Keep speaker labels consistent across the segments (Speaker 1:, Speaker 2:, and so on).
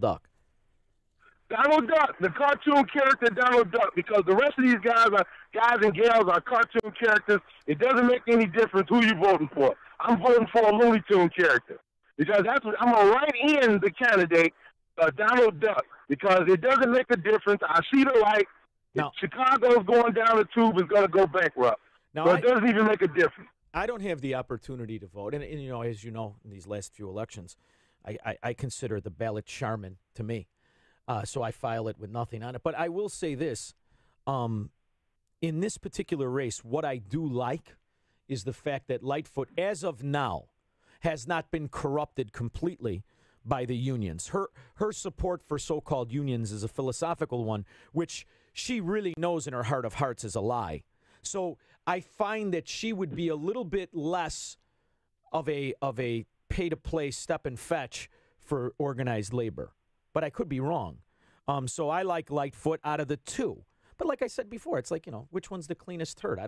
Speaker 1: Duck?
Speaker 2: Donald Duck, the cartoon character Donald Duck, because the rest of these guys and gals are cartoon characters. It doesn't make any difference who you're voting for. I'm voting for a Looney Tune character because I'm gonna write in the candidate Donald Duck because it doesn't make a difference. I see the light.
Speaker 1: Now,
Speaker 2: if Chicago's going down the tube, it's gonna go bankrupt.
Speaker 1: Now,
Speaker 2: so it doesn't even make a difference.
Speaker 1: I don't have the opportunity to vote, and as you know, in these last few elections, I consider the ballot Charmin to me. So I file it with nothing on it. But I will say this. In this particular race, what I do like is the fact that Lightfoot, as of now, has not been corrupted completely by the unions. Her support for so-called unions is a philosophical one, which she really knows in her heart of hearts is a lie. So I find that she would be a little bit less of a pay-to-play step and fetch for organized labor. But I could be wrong. So I like Lightfoot out of the two. But like I said before, it's like, which one's the cleanest turd?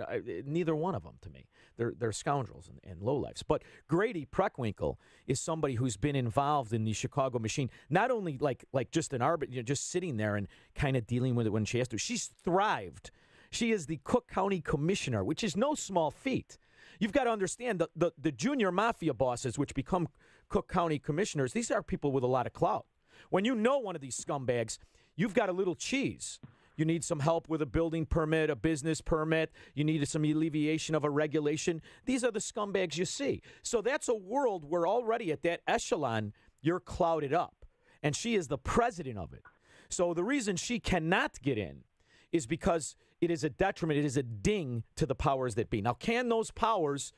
Speaker 1: Neither one of them to me. They're scoundrels and lowlifes. But Grady Preckwinkle is somebody who's been involved in the Chicago machine, not only like just an just sitting there and kind of dealing with it when she has to. She's thrived. She is the Cook County Commissioner, which is no small feat. You've got to understand the junior mafia bosses, which become Cook County Commissioners, these are people with a lot of clout. When you know one of these scumbags, you've got a little cheese. You need some help with a building permit, a business permit. You need some alleviation of a regulation. These are the scumbags you see. So that's a world where already at that echelon, you're clouded up. And she is the president of it. So the reason she cannot get in is because it is a detriment. It is a ding to the powers that be. Now, can those powers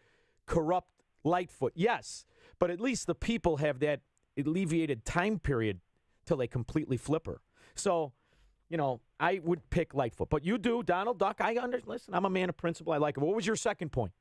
Speaker 1: corrupt Lightfoot? Yes. But at least the people have that alleviated time period till they completely flip her. So, I would pick Lightfoot. But you do, Donald Duck. Listen, I'm a man of principle. I like it. What was your second point?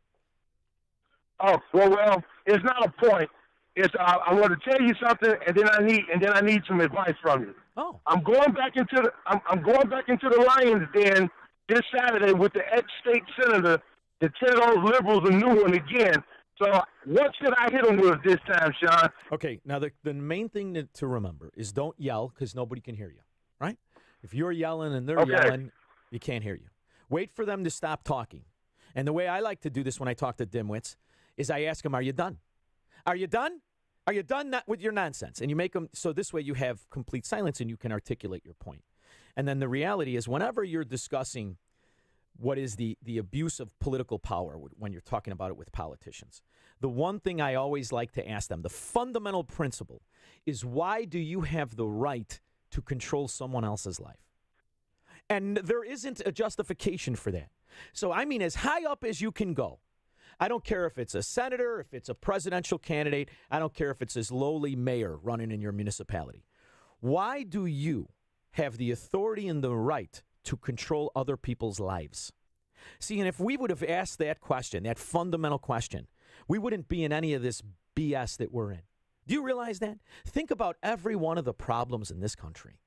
Speaker 2: Oh, well, it's not a point. It's I want to tell you something, and then I need some advice from you.
Speaker 1: Oh,
Speaker 2: I'm going back into the Lions Den this Saturday with the ex-state senator to tell those liberals a new one again. So what should I hit them with this time, Sean?
Speaker 1: Okay, now the main thing to remember is don't yell because nobody can hear you, right? If you're yelling and they're yelling, you can't hear you. Wait for them to stop talking. And the way I like to do this when I talk to dimwits is I ask them, are you done? Are you done? Are you done with your nonsense? And you make them, so this way you have complete silence and you can articulate your point. And then the reality is whenever you're discussing what is the abuse of political power when you're talking about it with politicians, the one thing I always like to ask them, the fundamental principle, is why do you have the right to control someone else's life? And there isn't a justification for that. So, I mean, as high up as you can go, I don't care if it's a senator, if it's a presidential candidate, I don't care if it's this lowly mayor running in your municipality. Why do you have the authority and the right to control other people's lives? See, and if we would have asked that question, that fundamental question, we wouldn't be in any of this BS that we're in. Do you realize that? Think about every one of the problems in this country.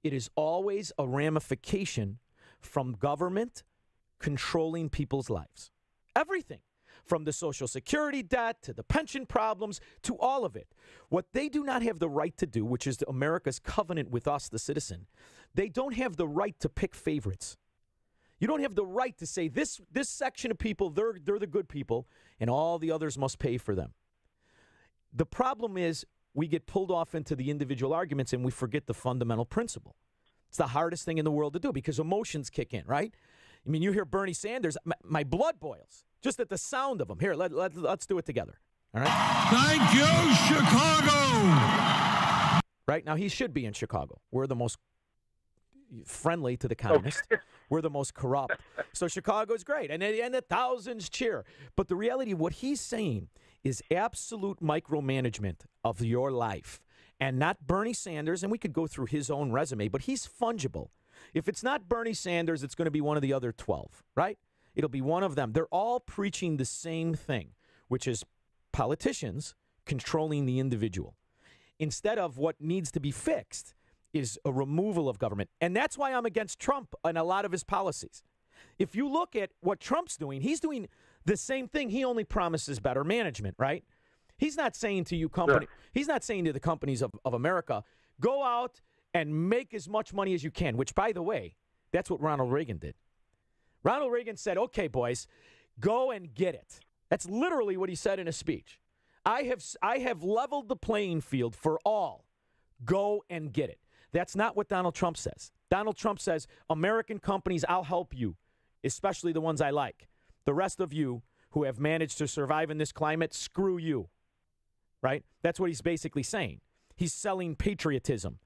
Speaker 1: It is always a ramification from government controlling people's lives. Everything. From the Social Security debt to the pension problems to all of it. What they do not have the right to do, which is America's covenant with us, the citizen, they don't have the right to pick favorites. You don't have the right to say this section of people, they're the good people, and all the others must pay for them. The problem is we get pulled off into the individual arguments and we forget the fundamental principle. It's the hardest thing in the world to do because emotions kick in, right? I mean, you hear Bernie Sanders, my blood boils just at the sound of him. Here, let's do it together. All right?
Speaker 3: Thank you, Chicago.
Speaker 1: Right? Now, he should be in Chicago. We're the most friendly to the communists. Okay. We're the most corrupt. So Chicago's great. And the thousands cheer. But the reality, what he's saying is absolute micromanagement of your life. And not Bernie Sanders, and we could go through his own resume, but he's fungible. If it's not Bernie Sanders, it's going to be one of the other 12, right? It'll be one of them. They're all preaching the same thing, which is politicians controlling the individual. Instead of what needs to be fixed is a removal of government. And that's why I'm against Trump and a lot of his policies. If you look at what Trump's doing, he's doing the same thing. He only promises better management, right? He's not saying to you company, he's not saying to the companies of America, Go out and make as much money as you can, which, by the way, that's what Ronald Reagan did. Ronald Reagan said, okay, boys, go and get it. That's literally what he said in a speech. I have leveled the playing field for all. Go and get it. That's not what Donald Trump says. Donald Trump says, American companies, I'll help you, especially the ones I like. The rest of you who have managed to survive in this climate, screw you. Right? That's what he's basically saying. He's selling patriotism.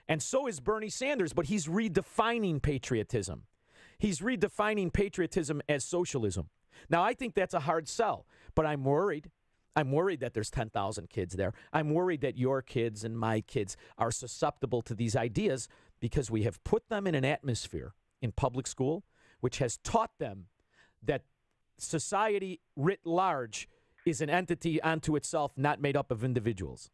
Speaker 1: And so is Bernie Sanders, but he's redefining patriotism. He's redefining patriotism as socialism. Now, I think that's a hard sell, but I'm worried. I'm worried that there's 10,000 kids there. I'm worried that your kids and my kids are susceptible to these ideas because we have put them in an atmosphere in public school which has taught them that society writ large is an entity unto itself, not made up of individuals.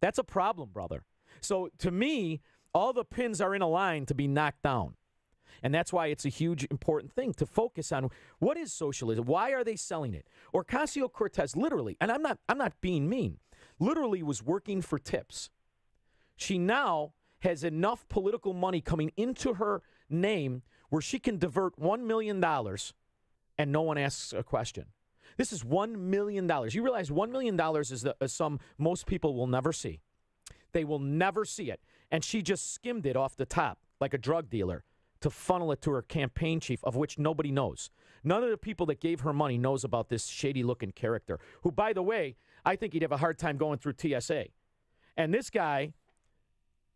Speaker 1: That's a problem, brother. So to me, all the pins are in a line to be knocked down. And that's why it's a huge, important thing to focus on. What is socialism? Why are they selling it? Ocasio-Cortez literally, and I'm not being mean, literally was working for tips. She now has enough political money coming into her name where she can divert $1 million and no one asks a question. This is $1 million. You realize $1 million is a sum most people will never see. They will never see it. And she just skimmed it off the top like a drug dealer to funnel it to her campaign chief, of which nobody knows. None of the people that gave her money knows about this shady-looking character, who, by the way, I think he'd have a hard time going through TSA. And this guy,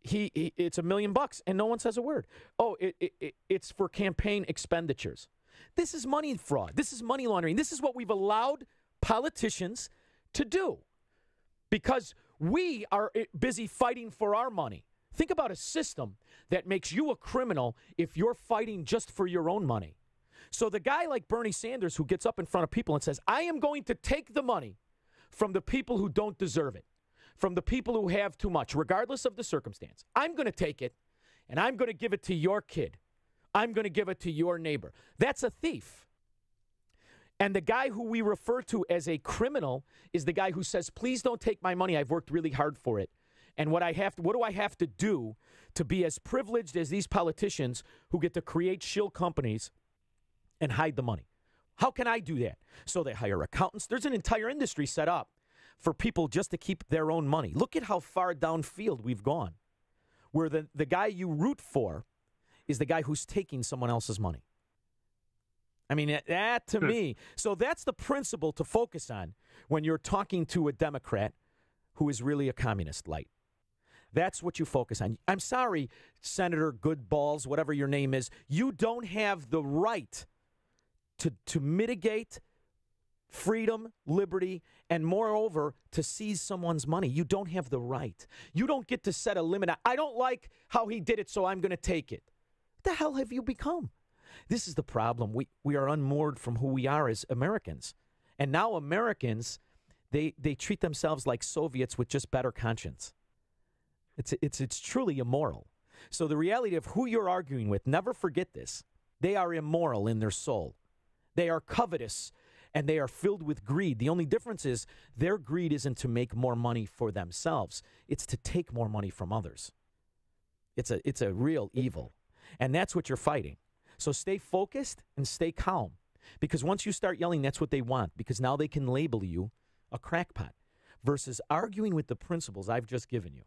Speaker 1: it's $1 million, and no one says a word. Oh, it's for campaign expenditures. This is money fraud. This is money laundering. This is what we've allowed politicians to do because we are busy fighting for our money. Think about a system that makes you a criminal if you're fighting just for your own money. So the guy like Bernie Sanders who gets up in front of people and says, I am going to take the money from the people who don't deserve it, from the people who have too much, regardless of the circumstance. I'm going to take it, and I'm going to give it to your kid. I'm going to give it to your neighbor. That's a thief. And the guy who we refer to as a criminal is the guy who says, please don't take my money. I've worked really hard for it. And what do I have to do to be as privileged as these politicians who get to create shill companies and hide the money? How can I do that? So they hire accountants. There's an entire industry set up for people just to keep their own money. Look at how far downfield we've gone, where the guy you root for is the guy who's taking someone else's money. I mean, that to me, so that's the principle to focus on when you're talking to a Democrat who is really a communist light. That's what you focus on. I'm sorry, Senator Goodballs, whatever your name is, you don't have the right to mitigate freedom, liberty, and moreover, to seize someone's money. You don't have the right. You don't get to set a limit. I don't like how he did it, so I'm going to take it. What the hell have you become? This is the problem. We are unmoored from who we are as Americans. And now Americans, they treat themselves like Soviets with just better conscience. It's truly immoral. So the reality of who you're arguing with, never forget this. They are immoral in their soul. They are covetous, and they are filled with greed. The only difference is their greed isn't to make more money for themselves. It's to take more money from others. It's a real evil. And that's what you're fighting. So stay focused and stay calm. Because once you start yelling, that's what they want. Because now they can label you a crackpot. Versus arguing with the principles I've just given you.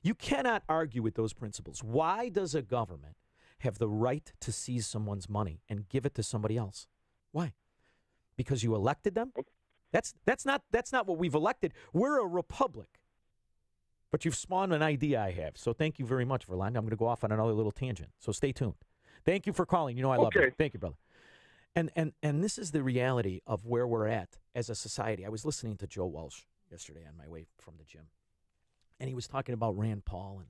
Speaker 1: You cannot argue with those principles. Why does a government have the right to seize someone's money and give it to somebody else? Why? Because you elected them? That's not what we've elected. We're a republic. But you've spawned an idea I have. So thank you very much, Verlander. I'm going to go off on another little tangent. So stay tuned. Thank you for calling. You know I love you. Thank you, brother. And this is the reality of where we're at as a society. I was listening to Joe Walsh yesterday on my way from the gym. And he was talking about Rand Paul, and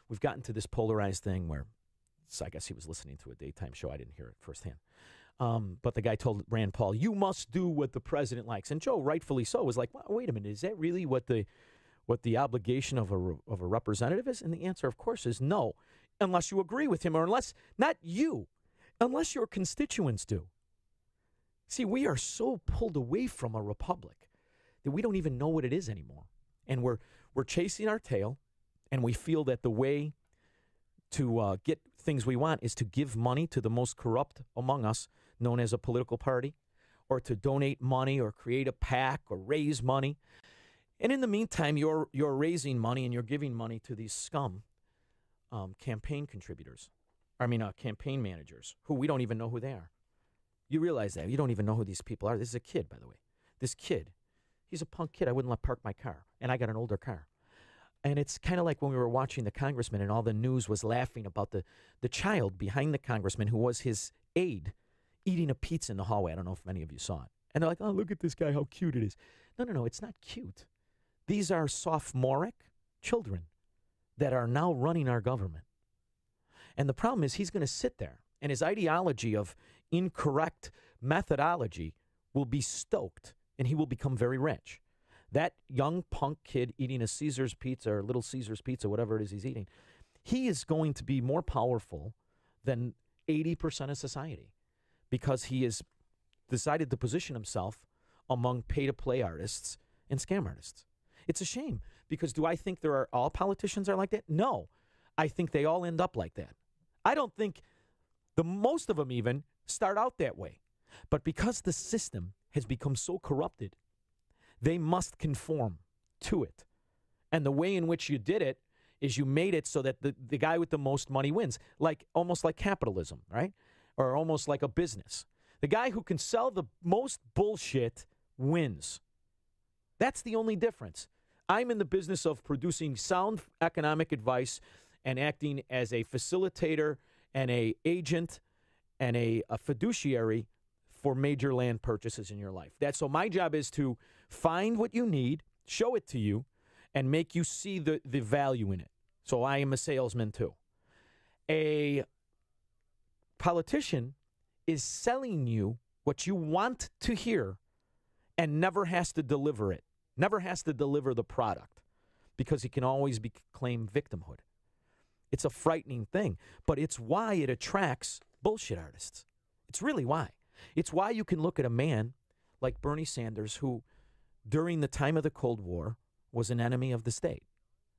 Speaker 1: we've gotten to this polarized thing where, so I guess he was listening to a daytime show. I didn't hear it firsthand. But the guy told Rand Paul, you must do what the president likes. And Joe, rightfully so, was like, well, wait a minute, is that really what the obligation of a representative is? And the answer, of course, is no, unless you agree with him, or unless your constituents do. See, we are so pulled away from a republic that we don't even know what it is anymore. And we're chasing our tail, And we feel that the way to get things we want is to give money to the most corrupt among us, known as a political party, or to donate money or create a PAC or raise money. And in the meantime, you're raising money and you're giving money to these scum campaign managers who we don't even know who they are. You realize that. You don't even know who these people are. This is a kid, by the way. This kid, he's a punk kid. I wouldn't let park my car, and I got an older car. And it's kind of like when we were watching the congressman and all the news was laughing about the child behind the congressman who was his aide eating a pizza in the hallway. I don't know if many of you saw it. And they're like, oh, look at this guy, how cute it is. No, it's not cute. These are sophomoric children that are now running our government. And the problem is he's going to sit there, and his ideology of incorrect methodology will be stoked, and he will become very rich. That young punk kid eating a Caesar's pizza or Little Caesar's pizza, whatever it is he's eating, he is going to be more powerful than 80% of society because he has decided to position himself among pay-to-play artists and scam artists. It's a shame because do I think all politicians are like that? No. I think they all end up like that. I don't think the most of them even start out that way. But because the system has become so corrupted, they must conform to it. And the way in which you did it is you made it so that the guy with the most money wins, almost like capitalism, right? Or almost like a business. The guy who can sell the most bullshit wins. That's the only difference. I'm in the business of producing sound economic advice and acting as a facilitator and an agent and a fiduciary for major land purchases in your life. So my job is to find what you need, show it to you, and make you see the value in it. So I am a salesman too. A politician is selling you what you want to hear and never has to deliver it, never has to deliver the product because he can always claim victimhood. It's a frightening thing, but it's why it attracts bullshit artists. It's really why. It's why you can look at a man like Bernie Sanders who, during the time of the Cold War, was an enemy of the state,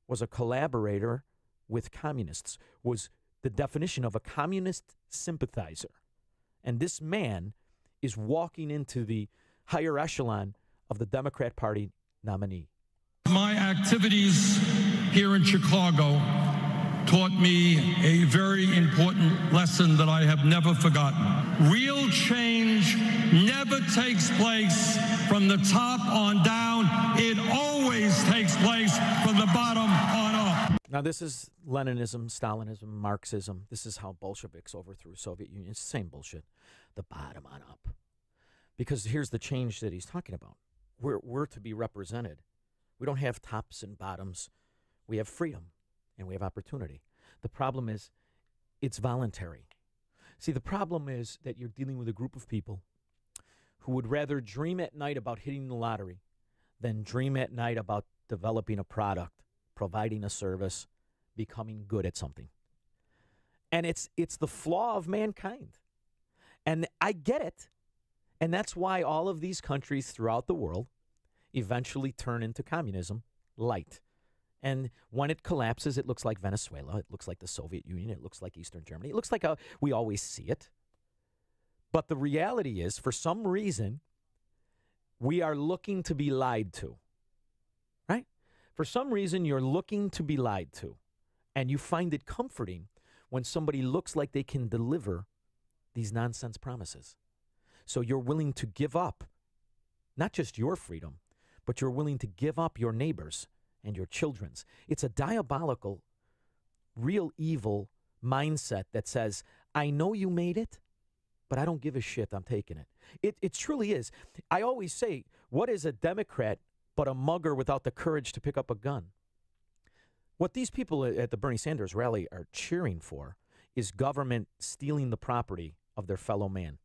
Speaker 1: was a collaborator with communists, was the definition of a communist sympathizer. And this man is walking into the higher echelon of the Democrat Party nominee.
Speaker 3: My activities here in Chicago taught me a very important lesson that I have never forgotten. Real change never takes place from the top on down. It always takes place from the bottom on up.
Speaker 1: Now, this is Leninism, Stalinism, Marxism. This is how Bolsheviks overthrew Soviet Union. It's the same bullshit. The bottom on up. Because here's the change that he's talking about. We're to be represented. We don't have tops and bottoms. We have freedom. And we have opportunity. The problem is it's voluntary. See, the problem is that you're dealing with a group of people who would rather dream at night about hitting the lottery than dream at night about developing a product, providing a service, becoming good at something. And it's the flaw of mankind. And I get it. And that's why all of these countries throughout the world eventually turn into communism light. And when it collapses, it looks like Venezuela. It looks like the Soviet Union. It looks like Eastern Germany. It looks like we always see it. But the reality is, for some reason, we are looking to be lied to. Right? For some reason, you're looking to be lied to. And you find it comforting when somebody looks like they can deliver these nonsense promises. So you're willing to give up, not just your freedom, but you're willing to give up your neighbors and your children's. It's a diabolical, real evil mindset that says, I know you made it, but I don't give a shit. I'm taking it. It truly is. I always say, what is a Democrat but a mugger without the courage to pick up a gun? What these people at the Bernie Sanders rally are cheering for is government stealing the property of their fellow man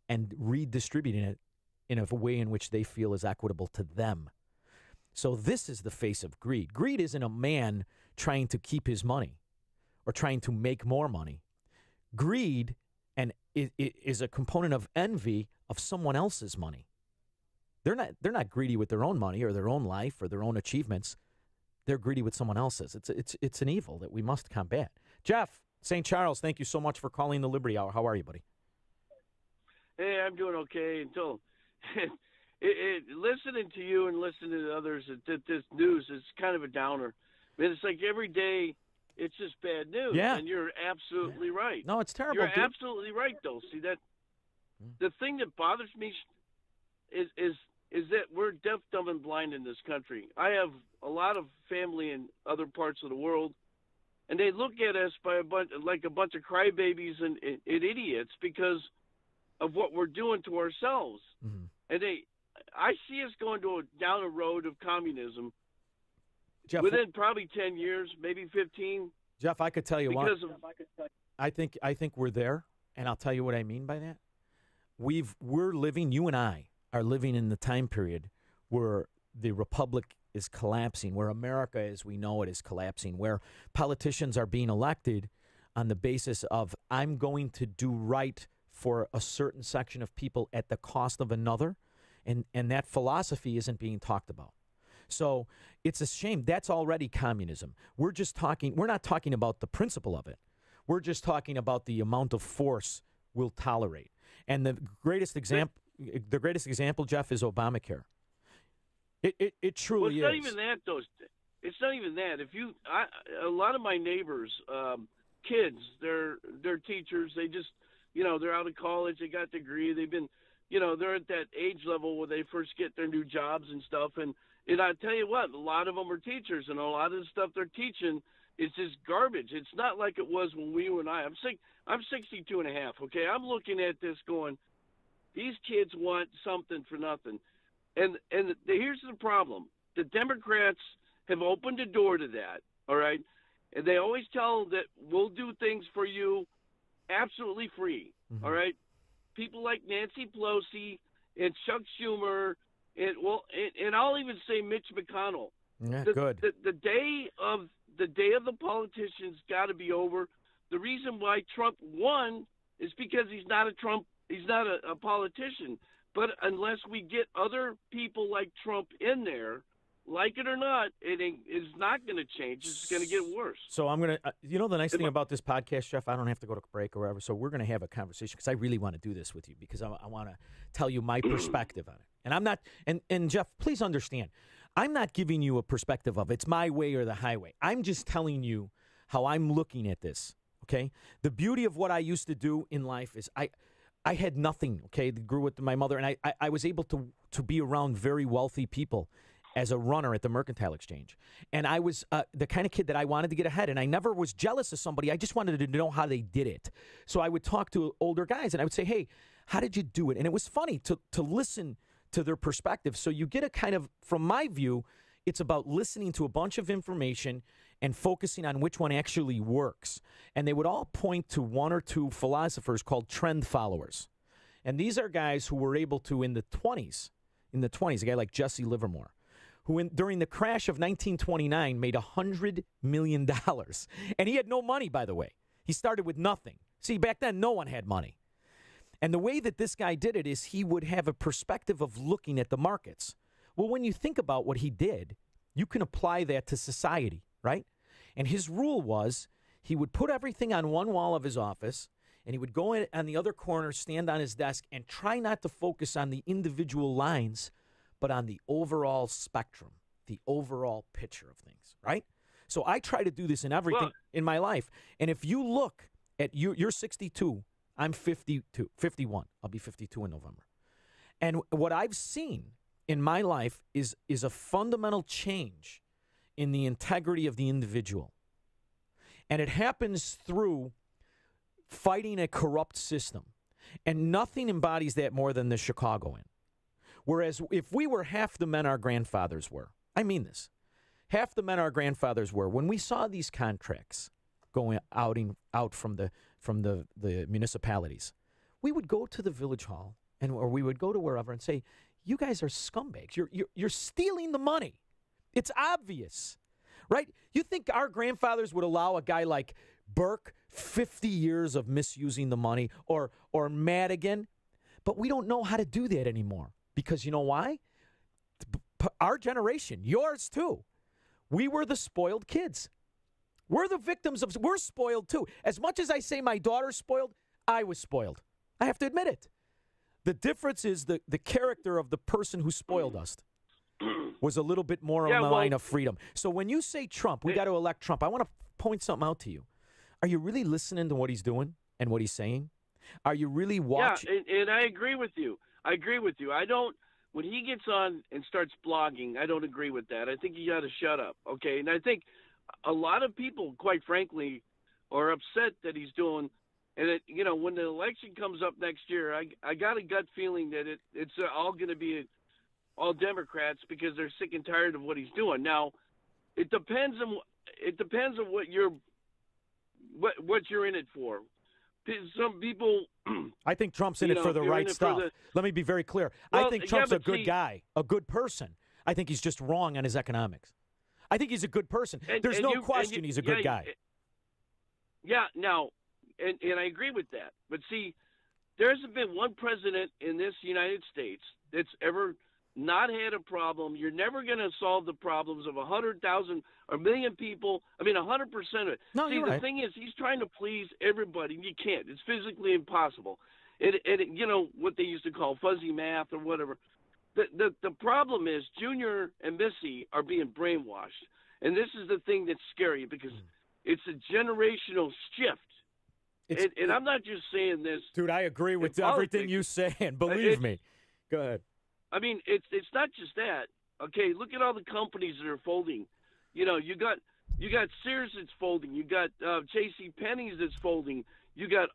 Speaker 1: and redistributing it in a way in which they feel is equitable to them. So this is the face of greed. Greed isn't a man trying to keep his money or trying to make more money. Greed is a component of envy of someone else's money. They're not greedy with their own money or their own life or their own achievements. they're greedy with someone else's. It's an evil that we must combat. Jeff, St. Charles, thank you so much for calling the Liberty Hour. How are you, buddy?
Speaker 4: Hey, I'm doing okay until listening to you and listening to others. This news is kind of a downer. I mean, it's like every day it's just bad news.
Speaker 1: Yeah.
Speaker 4: And you're absolutely right.
Speaker 1: No, it's terrible.
Speaker 4: You're absolutely right, though. See, that the thing that bothers me is that we're deaf, dumb, and blind in this country. I have a lot of family in other parts of the world, and they look at us like a bunch of crybabies and idiots because of what we're doing to ourselves.
Speaker 1: Mm-hmm.
Speaker 4: And I see us going down a road of communism
Speaker 1: Jeff,
Speaker 4: within probably 10 years, maybe 15.
Speaker 1: Jeff, I could tell you what.
Speaker 4: Because of,
Speaker 1: I think we're there, and I'll tell you what I mean by that. We're living, you and I are living in the time period where the republic is collapsing, where America as we know it is collapsing, where politicians are being elected on the basis of I'm going to do right for a certain section of people at the cost of another, and that philosophy isn't being talked about. So it's a shame. That's already communism. We're not talking about the principle of it. We're just talking about the amount of force we'll tolerate. And the greatest example, Jeff, is Obamacare. It truly
Speaker 4: is. Well,
Speaker 1: is.
Speaker 4: it's not even that, though. It's not even that. A lot of my neighbors, kids, they're teachers. They just, they're out of college. They got a degree. They've been, they're at that age level where they first get their new jobs and stuff. And I tell you what, a lot of them are teachers, and a lot of the stuff they're teaching is just garbage. It's not like it was when you and I. I'm 62 and a half. Okay, I'm looking at this going, these kids want something for nothing, and here's the problem: the Democrats have opened the door to that. All right, and they always tell that we'll do things for you absolutely free. Mm-hmm. All right, people like Nancy Pelosi and Chuck Schumer. And I'll even say Mitch McConnell.
Speaker 1: Yeah,
Speaker 4: good. The day of the politicians got to be over. The reason why Trump won is because he's not a politician. But unless we get other people like Trump in there, like it or not, it's not going to change. It's going to get worse.
Speaker 1: So I'm going to, the nice thing about this podcast, Jeff, I don't have to go to break or whatever. So we're going to have a conversation because I really want to do this with you because I want to tell you my perspective on it. And I'm not, and Jeff, please understand, I'm not giving you a perspective of it's my way or the highway. I'm just telling you how I'm looking at this, okay? The beauty of what I used to do in life is I had nothing, okay? Grew with my mother, and I was able to be around very wealthy people as a runner at the Mercantile Exchange. And I was the kind of kid that I wanted to get ahead, and I never was jealous of somebody. I just wanted to know how they did it. So I would talk to older guys, and I would say, hey, how did you do it? And it was funny to listen to their perspective. So you get a kind of, from my view, it's about listening to a bunch of information and focusing on which one actually works. And they would all point to one or two philosophers called trend followers. And these are guys who were able to, in the 20s, a guy like Jesse Livermore, who during the crash of 1929 made $100 million. And he had no money, by the way. He started with nothing. See, back then, no one had money. And the way that this guy did it is he would have a perspective of looking at the markets. Well, when you think about what he did, you can apply that to society, right? And his rule was he would put everything on one wall of his office, and he would go in on the other corner, stand on his desk, and try not to focus on the individual lines, but on the overall spectrum, the overall picture of things, right? So I try to do this in everything in my life. And if you look at you're 62, I'm 51. I'll be 52 in November. And what I've seen in my life is a fundamental change in the integrity of the individual. And it happens through fighting a corrupt system. And nothing embodies that more than the Chicagoan. Whereas if we were half the men our grandfathers were, I mean this, half the men our grandfathers were, when we saw these contracts going out from the municipalities, we would go to the village hall or we would go to wherever and say, you guys are scumbags. You're stealing the money. It's obvious, right? You think our grandfathers would allow a guy like Burke 50 years of misusing the money or Madigan? But we don't know how to do that anymore because you know why? Our generation, yours too, We were the spoiled kids. We're the victims of, we're spoiled too. As much as I say my daughter's spoiled, I was spoiled. I have to admit it. The difference is the character of the person who spoiled us was a little bit more on the line of freedom. So when you say Trump, we got to elect Trump, I want to point something out to you. Are you really listening to what he's doing and what he's saying? Are you really watching?
Speaker 4: Yeah, and I agree with you. I don't, when he gets on and starts blogging, I don't agree with that. I think you got to shut up, okay? And I think a lot of people, quite frankly, are upset that he's doing. And when the election comes up next year, I got a gut feeling that it's all going to be all Democrats because they're sick and tired of what he's doing. Now, it depends on what you're in it for. Some people.
Speaker 1: I think Trump's in it for the right stuff. Let me be very clear. I think Trump's a good guy, a good person. I think he's just wrong on his economics. I think he's a good person. There's no question he's a good guy.
Speaker 4: Yeah, now, and I agree with that. But see, there hasn't been one president in this United States that's ever not had a problem. You're never going to solve the problems of 100,000 or a million people. I mean, 100% of it.
Speaker 1: No,
Speaker 4: see, the thing is, he's trying to please everybody. You can't. It's physically impossible. What they used to call fuzzy math or whatever. The problem is Junior and Missy are being brainwashed. And this is the thing that's scary because it's a generational shift. And I'm not just saying this.
Speaker 1: Dude, I agree with everything you say, and believe me. Go ahead.
Speaker 4: I mean, it's not just that. Okay, look at all the companies that are folding. You got Sears that's folding. You got J.C. Penney's that's folding. You got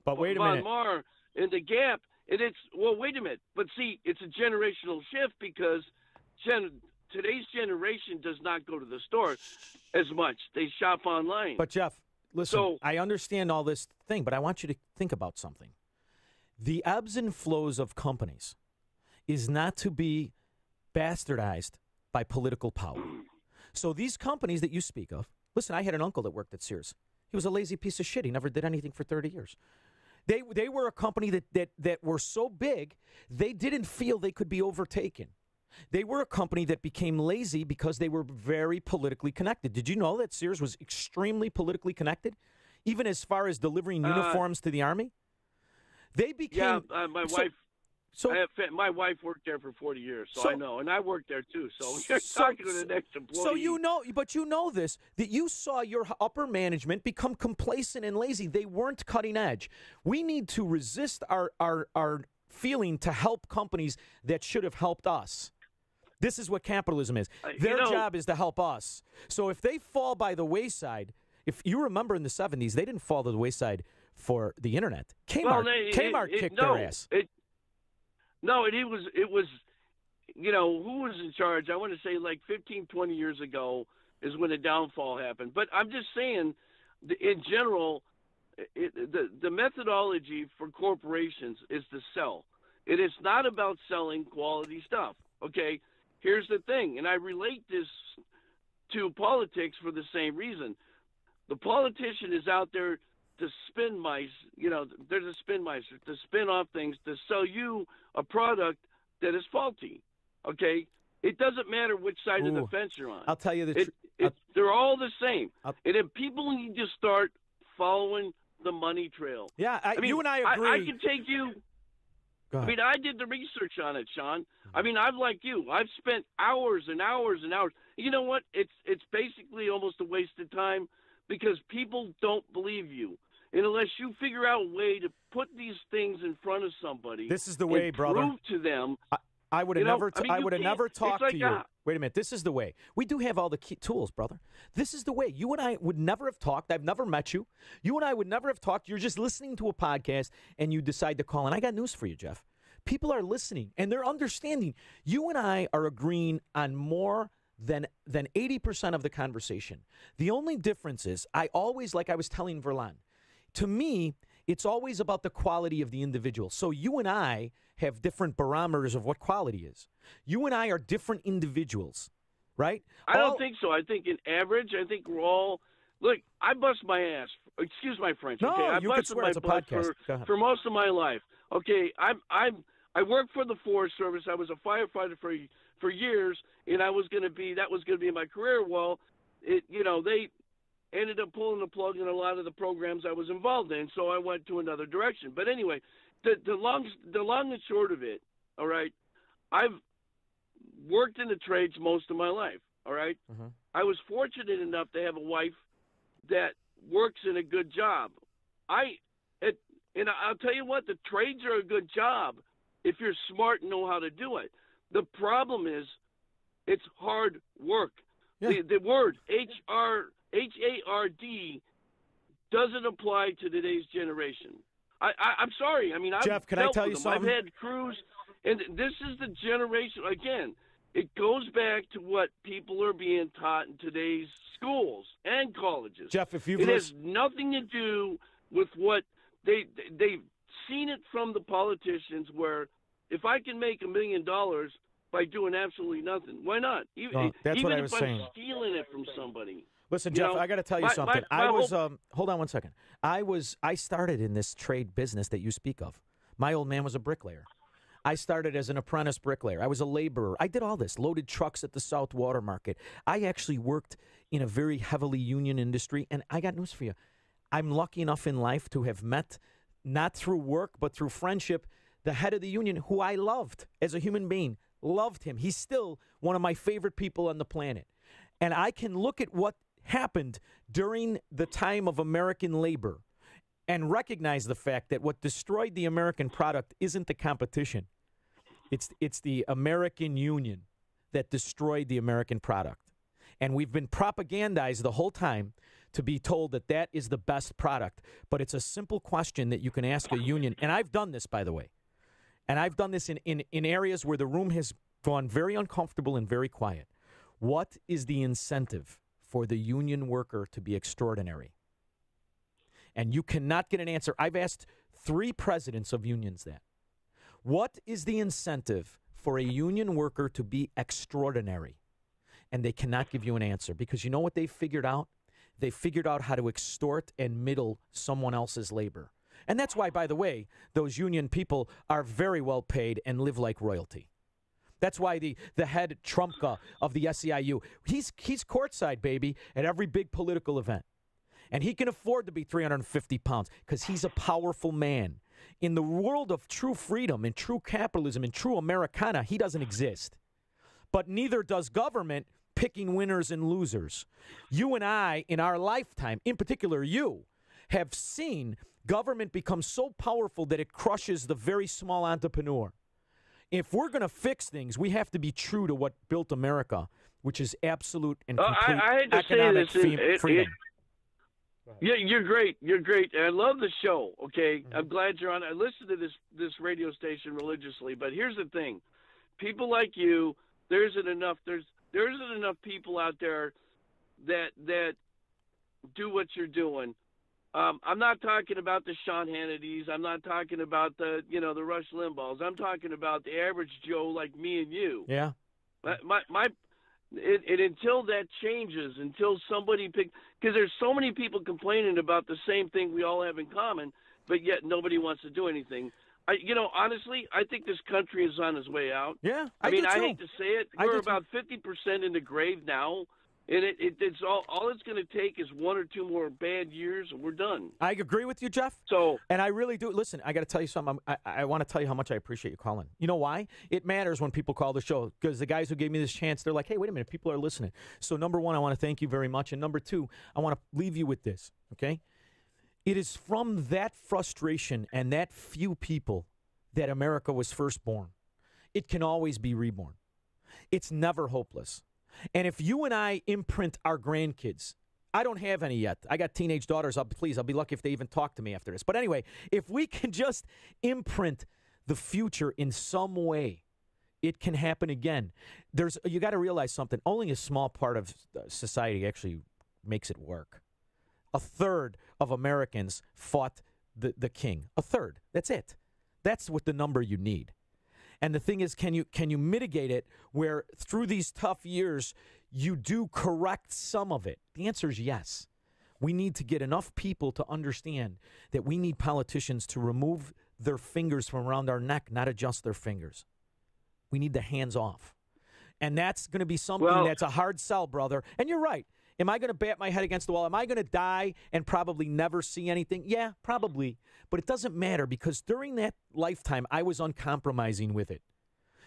Speaker 1: but wait a minute.
Speaker 4: Mar and the Gap. And wait a minute. But see, it's a generational shift because today's generation does not go to the store as much. They shop online.
Speaker 1: But Jeff, listen, I understand all this thing, but I want you to think about something. The ebbs and flows of companies is not to be bastardized by political power. So these companies that you speak of, listen, I had an uncle that worked at Sears. He was a lazy piece of shit. He never did anything for 30 years. They were a company that were so big, they didn't feel they could be overtaken. They were a company that became lazy because they were very politically connected. Did you know that Sears was extremely politically connected, even as far as delivering uniforms to the Army? They became...
Speaker 4: Yeah, my wife worked there for 40 years, so I know. And I worked there, too. So you're talking to the next employee.
Speaker 1: So you know this, that you saw your upper management become complacent and lazy. They weren't cutting edge. We need to resist our feeling to help companies that should have helped us. This is what capitalism is. Their job is to help us. So if they fall by the wayside, if you remember in the 70s, they didn't fall to the wayside for the Internet. Kmart kicked their ass.
Speaker 4: It was, who was in charge? I want to say like 15, 20 years ago is when the downfall happened. But I'm just saying, in general, the methodology for corporations is to sell. It is not about selling quality stuff, okay? Here's the thing, and I relate this to politics for the same reason. The politician is out there to spin mice, there's a spin mice, to spin off things, to sell you a product that is faulty, okay? It doesn't matter which side of the fence you're on.
Speaker 1: I'll tell you the truth.
Speaker 4: They're all the same. And if people need to start following the money trail.
Speaker 1: Yeah, you and I agree.
Speaker 4: I can take you.
Speaker 1: Go ahead.
Speaker 4: I mean, I did the research on it, Sean. I mean, I'm like you. I've spent hours and hours and hours. You know what? It's basically almost a waste of time because people don't believe you. And unless you figure out a way to put these things in front of somebody,
Speaker 1: this is the way, brother.
Speaker 4: Prove to them.
Speaker 1: I would have never talked to you. Wait a minute. This is the way. We do have all the key tools, brother. This is the way. You and I would never have talked. I've never met you. You and I would never have talked. You're just listening to a podcast and you decide to call. And I got news for you, Jeff. People are listening and they're understanding. You and I are agreeing on more than 80% of the conversation. The only difference is I always, like I was telling Verlan, to me, it's always about the quality of the individual. So you and I have different barometers of what quality is. You and I are different individuals, right?
Speaker 4: I don't think so. I think in average, I think we're all – look, I bust my ass. Excuse my French.
Speaker 1: No,
Speaker 4: okay?
Speaker 1: you can swear. It's a podcast.
Speaker 4: For most of my life. Okay, I worked for the Forest Service. I was a firefighter for years, and that was going to be my career. Well, they ended up pulling the plug in a lot of the programs I was involved in, so I went to another direction. But anyway, the long and short of it, all right, I've worked in the trades most of my life, all right?
Speaker 1: Mm-hmm.
Speaker 4: I was fortunate enough to have a wife that works in a good job. And I'll tell you what, the trades are a good job if you're smart and know how to do it. The problem is it's hard work.
Speaker 1: Yeah.
Speaker 4: The word HARD doesn't apply to today's generation. I'm sorry. I mean,
Speaker 1: Jeff, can I tell you something?
Speaker 4: I've had crews, and this is the generation. Again, it goes back to what people are being taught in today's schools and colleges.
Speaker 1: Jeff, if you've
Speaker 4: it has nothing to do with what they've seen it from the politicians, where if I can make $1 million by doing absolutely nothing, why not?
Speaker 1: That's
Speaker 4: even
Speaker 1: what I was
Speaker 4: if
Speaker 1: saying.
Speaker 4: I'm stealing it from somebody.
Speaker 1: Listen, Jeff, I got to tell you something. Hold on one second. I started in this trade business that you speak of. My old man was a bricklayer. I started as an apprentice bricklayer. I was a laborer. I did all this, loaded trucks at the South Water Market. I actually worked in a very heavily union industry, and I got news for you. I'm lucky enough in life to have met, not through work, but through friendship, the head of the union, who I loved as a human being. Loved him. He's still one of my favorite people on the planet. And I can look at what happened during the time of American labor and recognize the fact that what destroyed the American product isn't the competition. It's the American Union that destroyed the American product. And we've been propagandized the whole time to be told that that is the best product. But it's a simple question that you can ask a union. And I've done this, by the way. And I've done this in areas where the room has gone very uncomfortable and very quiet. What is the incentive for the union worker to be extraordinary? And you cannot get an answer. I've asked 3 presidents of unions that. What is the incentive for a union worker to be extraordinary? And they cannot give you an answer, because you know what they've figured out? They figured out how to extort and middle someone else's labor. And that's why, by the way, those union people are very well paid and live like royalty. That's why the head Trumka of the SEIU, he's courtside, baby, at every big political event. And he can afford to be 350 pounds because he's a powerful man. In the world of true freedom and true capitalism and true Americana, he doesn't exist. But neither does government picking winners and losers. You and I, in our lifetime, in particular you, have seen government become so powerful that it crushes the very small entrepreneur. If we're going to fix things, we have to be true to what built America, which is absolute and complete
Speaker 4: I hate to
Speaker 1: economic
Speaker 4: say this,
Speaker 1: freedom.
Speaker 4: Yeah, you're great. You're great. I love the show. Okay, I'm glad you're on. I listen to this radio station religiously. But here's the thing: people like you, there isn't enough people out there that do what you're doing. I'm not talking about the Sean Hannitys. I'm not talking about the Rush Limbaughs. I'm talking about the average Joe like me and you.
Speaker 1: Yeah.
Speaker 4: Until that changes, until somebody because there's so many people complaining about the same thing we all have in common, but yet nobody wants to do anything. Honestly, I think this country is on its way out.
Speaker 1: Yeah,
Speaker 4: I
Speaker 1: hate
Speaker 4: to say it. We're about 50% in the grave now. And it's all it's going to take is 1 or 2 more bad years, and we're done.
Speaker 1: I agree with you, Jeff. And I really do. Listen, I got to tell you something. I want to tell you how much I appreciate you calling. You know why? It matters when people call the show, because the guys who gave me this chance, they're like, hey, wait a minute, people are listening. So, number one, I want to thank you very much. And number two, I want to leave you with this, okay? It is from that frustration and that few people that America was first born. It can always be reborn. It's never hopeless. And if you and I imprint our grandkids, I don't have any yet. I got teenage daughters. I'll be lucky if they even talk to me after this. But anyway, if we can just imprint the future in some way, it can happen again. You got to realize something. Only a small part of society actually makes it work. 1/3 of Americans fought the king. 1/3. That's it. That's what the number you need. And the thing is, can you mitigate it where through these tough years you do correct some of it? The answer is yes. We need to get enough people to understand that we need politicians to remove their fingers from around our neck, not adjust their fingers. We need the hands off. And that's going to be something that's a hard sell, brother. And you're right. Am I going to bat my head against the wall? Am I going to die and probably never see anything? Yeah, probably. But it doesn't matter because during that lifetime, I was uncompromising with it.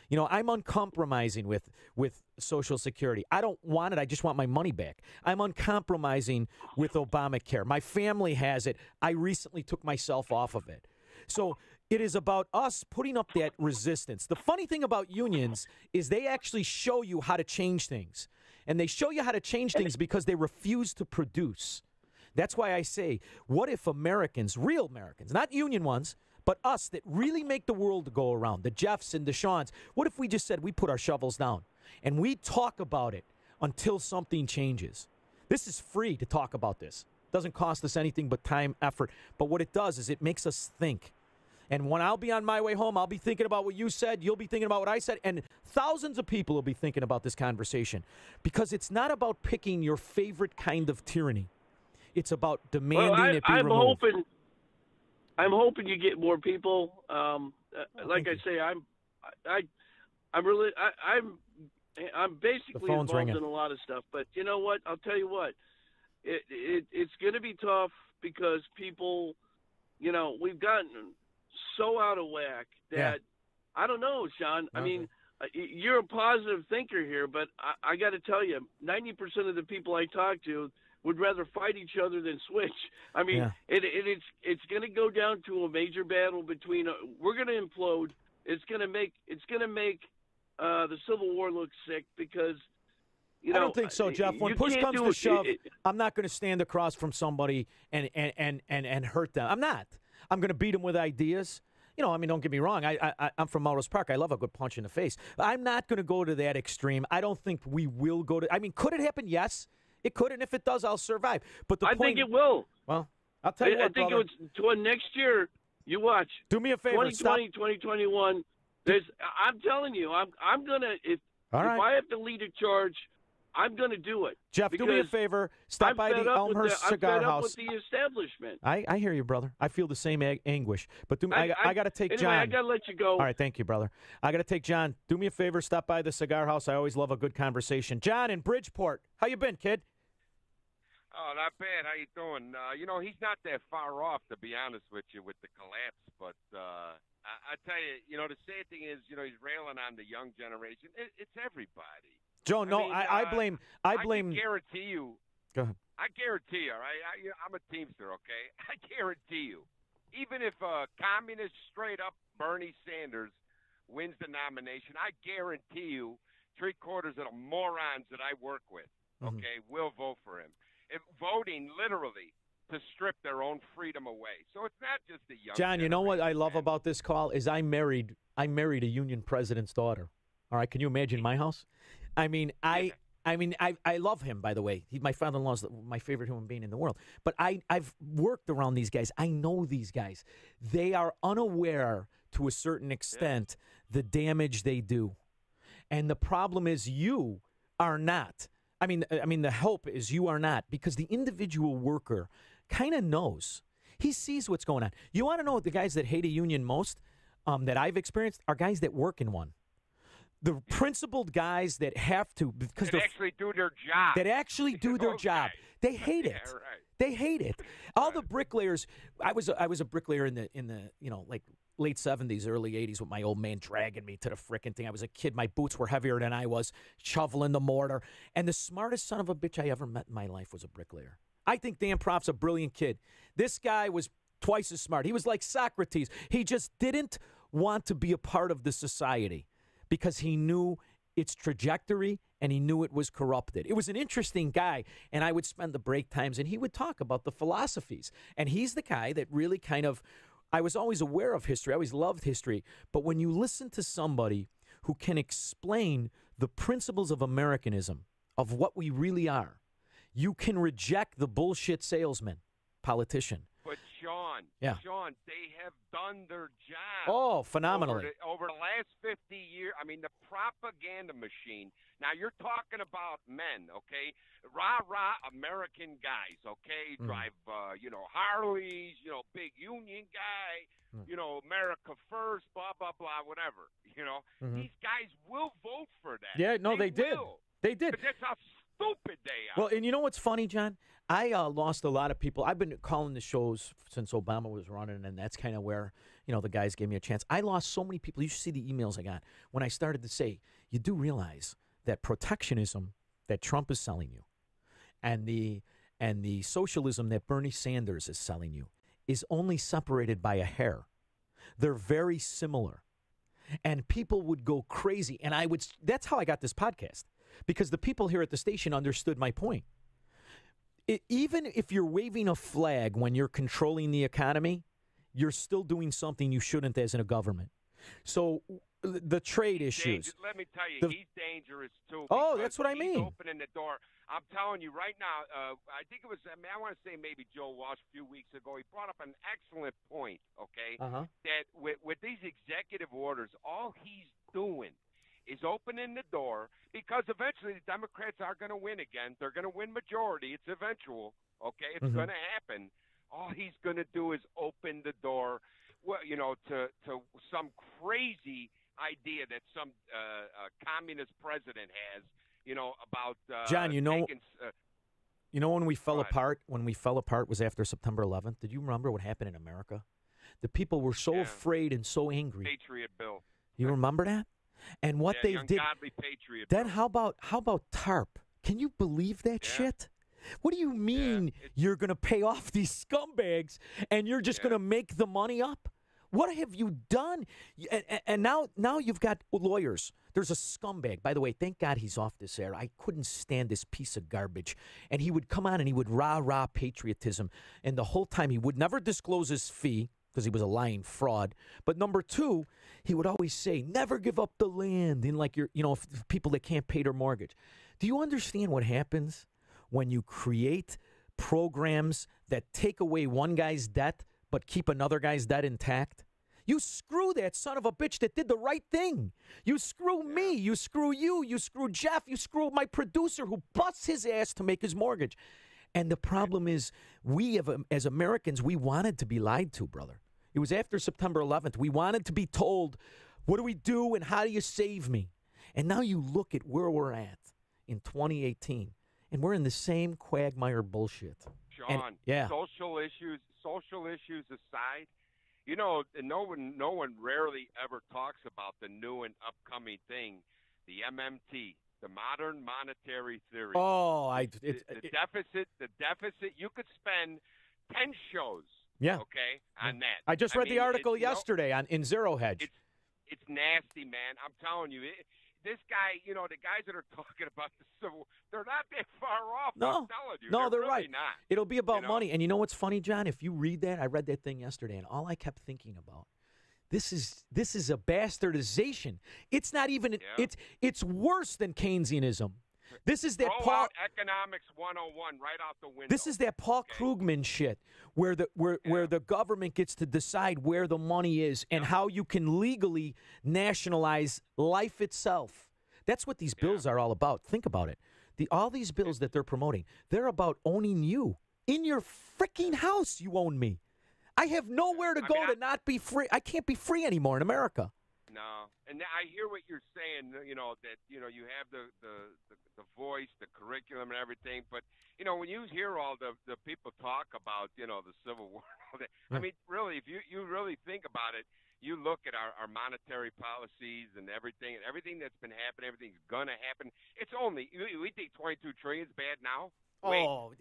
Speaker 1: You know, I'm uncompromising with Social Security. I don't want it. I just want my money back. I'm uncompromising with Obamacare. My family has it. I recently took myself off of it. So it is about us putting up that resistance. The funny thing about unions is they actually show you how to change things. And they show you how to change things because they refuse to produce. That's why I say, what if Americans, real Americans, not union ones, but us that really make the world go around, the Jeffs and the Shawns, what if we just said we put our shovels down and we talk about it until something changes? This is free to talk about this. It doesn't cost us anything but time, effort. But what it does is it makes us think. And when I'll be on my way home, I'll be thinking about what you said. You'll be thinking about what I said. And thousands of people will be thinking about this conversation. Because it's not about picking your favorite kind of tyranny. It's about demanding it be removed.
Speaker 4: I'm hoping you get more people. Like I say, I'm basically involved in a lot of stuff. But you know what? I'll tell you what. It's going to be tough because people, you know, we've gotten so out of whack that I don't know, Sean. I mean, you're a positive thinker here, but I got to tell you, 90% of the people I talk to would rather fight each other than switch. I mean, it's going to go down to a major battle between. We're going to implode. It's going to make the Civil War look sick because. You know,
Speaker 1: I don't think so, Jeff. When push comes to shove, I'm not going to stand across from somebody and hurt them. I'm not. I'm going to beat them with ideas. You know, I mean, don't get me wrong. I'm from Melrose Park. I love a good punch in the face. But I'm not going to go to that extreme. I don't think we will go to. I mean, could it happen? Yes, it could. And if it does, I'll survive. But I
Speaker 4: think it will.
Speaker 1: Well, I'll tell you what,
Speaker 4: I think
Speaker 1: brother.
Speaker 4: Toward next year, you watch.
Speaker 1: Do me a favor.
Speaker 4: 2020, 2021. I'm telling you, I'm going to, if I have to lead a charge, I'm going to do it.
Speaker 1: Jeff, do me a favor. Stop by the Elmhurst Cigar House.
Speaker 4: I'm fed up with the establishment.
Speaker 1: I hear you, brother. I feel the same anguish. But I got to take
Speaker 4: anyway,
Speaker 1: John.
Speaker 4: I got to let you go.
Speaker 1: All right, thank you, brother. I got to take John. Do me a favor. Stop by the Cigar House. I always love a good conversation. John in Bridgeport. How you been, kid?
Speaker 5: Oh, not bad. How you doing? You know, he's not that far off, to be honest with you, with the collapse. But I tell you, you know, the sad thing is, you know, he's railing on the young generation. It's everybody.
Speaker 1: Joe, I blame.
Speaker 5: I can guarantee you.
Speaker 1: Go ahead.
Speaker 5: I guarantee you, all right? I'm a Teamster, okay? I guarantee you, even if communist straight-up Bernie Sanders wins the nomination, I guarantee you 3/4 of the morons that I work with, okay, will vote for him. Voting literally to strip their own freedom away. So it's not just the young
Speaker 1: John, you know what I love about this call is I married a union president's daughter. All right, can you imagine my house? I mean, I love him, by the way. My father-in-law's my favorite human being in the world. But I've worked around these guys. I know these guys. They are unaware, to a certain extent, the damage they do. And the problem is you are not. I mean, the hope is you are not, because the individual worker kind of knows. He sees what's going on. You want to know what the guys that hate a union most that I've experienced are guys that work in one. The principled guys that have to, because they
Speaker 5: actually do their job.
Speaker 1: That actually do their job. They hate it.
Speaker 5: Yeah, right.
Speaker 1: They hate it. All the bricklayers. I was a bricklayer in the you know, like late 70s, early 80s, with my old man dragging me to the frickin' thing. I was a kid. My boots were heavier than I was, shoveling the mortar. And the smartest son of a bitch I ever met in my life was a bricklayer. I think Dan Proft's a brilliant kid. This guy was twice as smart. He was like Socrates. He just didn't want to be a part of the society, because he knew its trajectory and he knew it was corrupted. It was an interesting guy, and I would spend the break times and he would talk about the philosophies. And he's the guy that really kind of, I was always aware of history. I always loved history. But when you listen to somebody who can explain the principles of Americanism, of what we really are, you can reject the bullshit salesman, politician.
Speaker 5: But Sean,
Speaker 1: Yeah.
Speaker 5: Sean, they have done their job.
Speaker 1: Oh, phenomenally.
Speaker 5: Over the last 50 years. I mean, the propaganda machine. Now, you're talking about men, okay? Rah-rah American guys, okay? Drive, Harleys, big union guy, America first, blah, blah, blah, whatever, These guys will vote for that.
Speaker 1: Yeah, no, they did.
Speaker 5: Will.
Speaker 1: They did.
Speaker 5: But that's how stupid they are.
Speaker 1: Well, and you know what's funny, John? I lost a lot of people. I've been calling the shows since Obama was running, and that's kind of where, the guys gave me a chance. I lost so many people. You should see the emails I got when I started to say, you do realize that protectionism that Trump is selling you and the socialism that Bernie Sanders is selling you is only separated by a hair. They're very similar. And people would go crazy. And that's how I got this podcast, because the people here at the station understood my point. Even if you're waving a flag when you're controlling the economy, you're still doing something you shouldn't as in a government. So the trade issues.
Speaker 5: Let me tell you, he's dangerous too.
Speaker 1: Oh, that's what I mean.
Speaker 5: He's opening the door. I'm telling you right now, I think it was, I want to say maybe Joe Walsh a few weeks ago, he brought up an excellent point, okay, that with these executive orders, all he's doing is opening the door, because eventually the Democrats are going to win again. They're going to win majority. It's eventual, okay? It's going to happen. All he's going to do is open the door, to some crazy idea that some communist president has, about
Speaker 1: John,
Speaker 5: taking,
Speaker 1: when we fell apart, was after September 11th. Did you remember what happened in America? The people were so afraid and so angry.
Speaker 5: Patriot Bill.
Speaker 1: You remember that? And what they did.
Speaker 5: Ungodly Patriot
Speaker 1: then
Speaker 5: Bill.
Speaker 1: how about TARP? Can you believe that shit? What do you mean you're going to pay off these scumbags and you're just going to make the money up? What have you done? And now you've got lawyers. There's a scumbag. By the way, thank God he's off this air. I couldn't stand this piece of garbage. And he would come on and he would rah-rah patriotism. And the whole time he would never disclose his fee because he was a lying fraud. But number two, he would always say, never give up the land in people that can't pay their mortgage. Do you understand what happens when you create programs that take away one guy's debt but keep another guy's debt intact? You screw that son of a bitch that did the right thing. You screw me. You screw you. You screw Jeff. You screw my producer who busts his ass to make his mortgage. And the problem is as Americans, we wanted to be lied to, brother. It was after September 11th. We wanted to be told, what do we do and how do you save me? And now you look at where we're at in 2018, and we're in the same quagmire bullshit.
Speaker 5: Sean, social issues aside, no one rarely ever talks about the new and upcoming thing, the MMT, the modern monetary theory.
Speaker 1: Oh,
Speaker 5: the deficit. You could spend 10 shows.
Speaker 1: Yeah.
Speaker 5: Okay, on that.
Speaker 1: I just read the article yesterday in Zero Hedge.
Speaker 5: It's nasty, man. I'm telling you. This guy, the guys that are talking about the Civil, they're not that far off.
Speaker 1: No,
Speaker 5: I'm telling you.
Speaker 1: No, they're
Speaker 5: really
Speaker 1: right.
Speaker 5: Not.
Speaker 1: It'll be about money. And you know what's funny, John? If you read that, I read that thing yesterday, and all I kept thinking about, this is a bastardization. It's not even. It's worse than Keynesianism. This is that
Speaker 5: Throw out Economics 101 right out the window.
Speaker 1: This is that Paul Krugman shit, where the government gets to decide where the money is and how you can legally nationalize life itself. That's what these bills are all about. Think about it. All these bills that they're promoting, they're about owning you. In your freaking house, you own me. I have nowhere to go to not be free. I can't be free anymore in America.
Speaker 5: No, and I hear what you're saying. That you have the voice, the curriculum, and everything. But when you hear all the people talk about the Civil War, all that, I mean, really, if you really think about it, you look at our monetary policies and everything that's been happening, everything's gonna happen. It's only we think 22 trillion is bad now.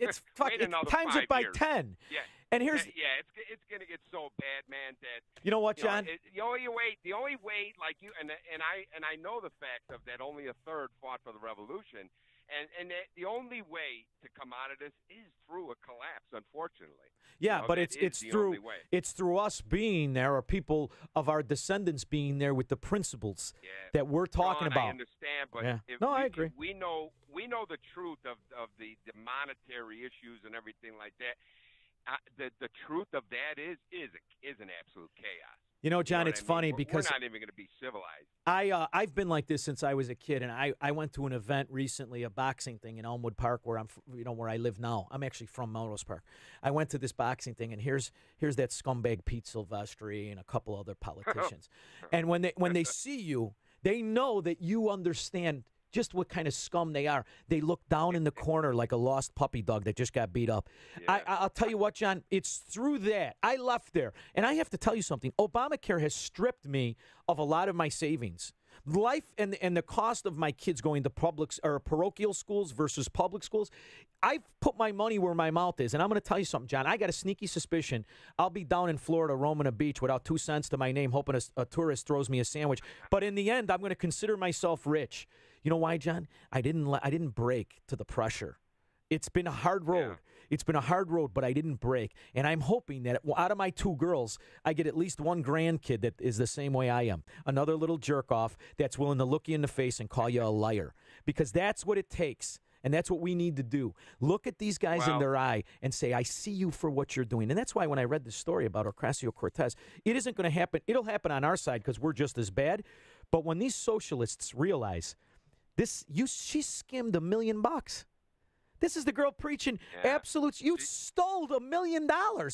Speaker 1: It's fucking times it by 10.
Speaker 5: Yeah.
Speaker 1: And here's
Speaker 5: it's gonna get so bad, man. That
Speaker 1: you know what, John?
Speaker 5: The only way, like you and I know the fact of that only a third fought for the revolution, and the only way to come out of this is through a collapse, unfortunately.
Speaker 1: Yeah, but it's through us being there, or people of our descendants being there with the principles that we're talking about.
Speaker 5: I understand, but
Speaker 1: I agree.
Speaker 5: If we know the truth of the monetary issues and everything like that. the truth of that is an absolute chaos.
Speaker 1: You know, John,
Speaker 5: You know
Speaker 1: it's
Speaker 5: what I mean?
Speaker 1: funny
Speaker 5: We're
Speaker 1: because
Speaker 5: not even going to be civilized.
Speaker 1: I've been like this since I was a kid, and I went to an event recently, a boxing thing in Elmwood Park, where where I live now. I'm actually from Melrose Park. I went to this boxing thing, and here's that scumbag Pete Silvestri and a couple other politicians, and when they see you, they know that you understand just what kind of scum they are. They look down in the corner like a lost puppy dog that just got beat up.
Speaker 5: Yeah.
Speaker 1: I'll tell you what, John, it's through that. I left there, and I have to tell you something. Obamacare has stripped me of a lot of my savings. Life and the cost of my kids going to parochial schools versus public schools, I've put my money where my mouth is. And I'm going to tell you something, John. I got a sneaky suspicion I'll be down in Florida roaming a beach without 2 cents to my name, hoping a tourist throws me a sandwich. But in the end, I'm going to consider myself rich. You know why, John? I didn't break to the pressure. It's been a hard road.
Speaker 5: Yeah.
Speaker 1: It's been a hard road, but I didn't break. And I'm hoping that out of my 2 girls, I get at least one grandkid that is the same way I am. Another little jerk off that's willing to look you in the face and call you a liar. Because that's what it takes. And that's what we need to do. Look at these guys in their eye and say, I see you for what you're doing. And that's why when I read this story about Ocasio-Cortez, it isn't going to happen. It'll happen on our side because we're just as bad. But when these socialists realize she skimmed $1 million. This is the girl preaching absolutes. You stole $1 million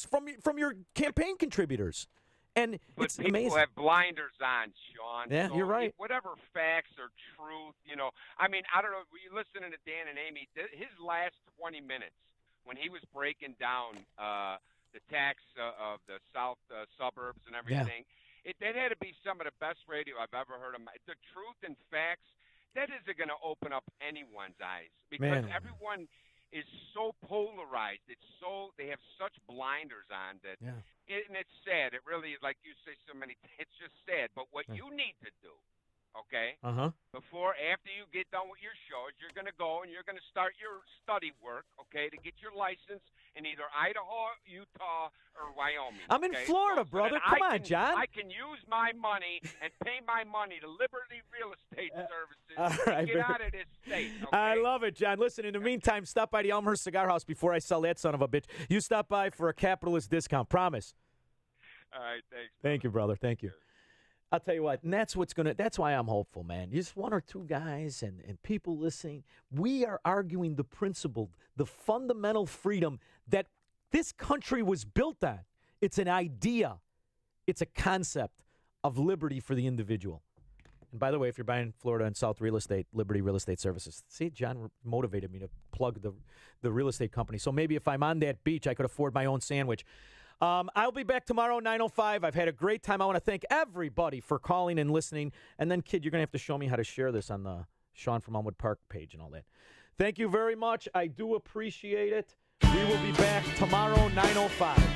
Speaker 1: from your campaign contributors. And
Speaker 5: but
Speaker 1: it's
Speaker 5: people
Speaker 1: amazing.
Speaker 5: have blinders on, Sean.
Speaker 1: Yeah,
Speaker 5: so
Speaker 1: you're right.
Speaker 5: Whatever facts or truth, I mean, I don't know. Were you listening to Dan and Amy? His last 20 minutes when he was breaking down the tax of the south suburbs and everything, that had to be some of the best radio I've ever heard of. The truth and facts, that isn't going to open up anyone's eyes because everyone is so polarized. They have such blinders on that. Yeah. And it's sad. It really is, like you say so many, it's just sad. But what you need to do, okay, after you get done with your show, is you're going to go and you're going to start your study work, okay, to get your license in either Idaho, Utah, or Wyoming.
Speaker 1: I'm in Florida, brother. Come on, John.
Speaker 5: I can use my money and pay my money to Liberty Real Estate Services
Speaker 1: right,
Speaker 5: to get out of this state. Okay?
Speaker 1: I love it, John. Listen, in the meantime, stop by the Elmhurst Cigar House before I sell that son of a bitch. You stop by for a capitalist discount. Promise.
Speaker 5: All right, thanks.
Speaker 1: Thank you, brother. Thank you. I'll tell you what, and that's why I'm hopeful, man. Just 1 or 2 guys and people listening. We are arguing the principle, the fundamental freedom that this country was built on. It's an idea. It's a concept of liberty for the individual. And by the way, if you're buying Florida and South real estate, Liberty Real Estate Services. See, John motivated me to plug the real estate company. So maybe if I'm on that beach, I could afford my own sandwich. I'll be back tomorrow, 9:05. I've had a great time. I want to thank everybody for calling and listening. And then, kid, you're going to have to show me how to share this on the Sean from Elmwood Park page and all that. Thank you very much. I do appreciate it. We will be back tomorrow, 9:05.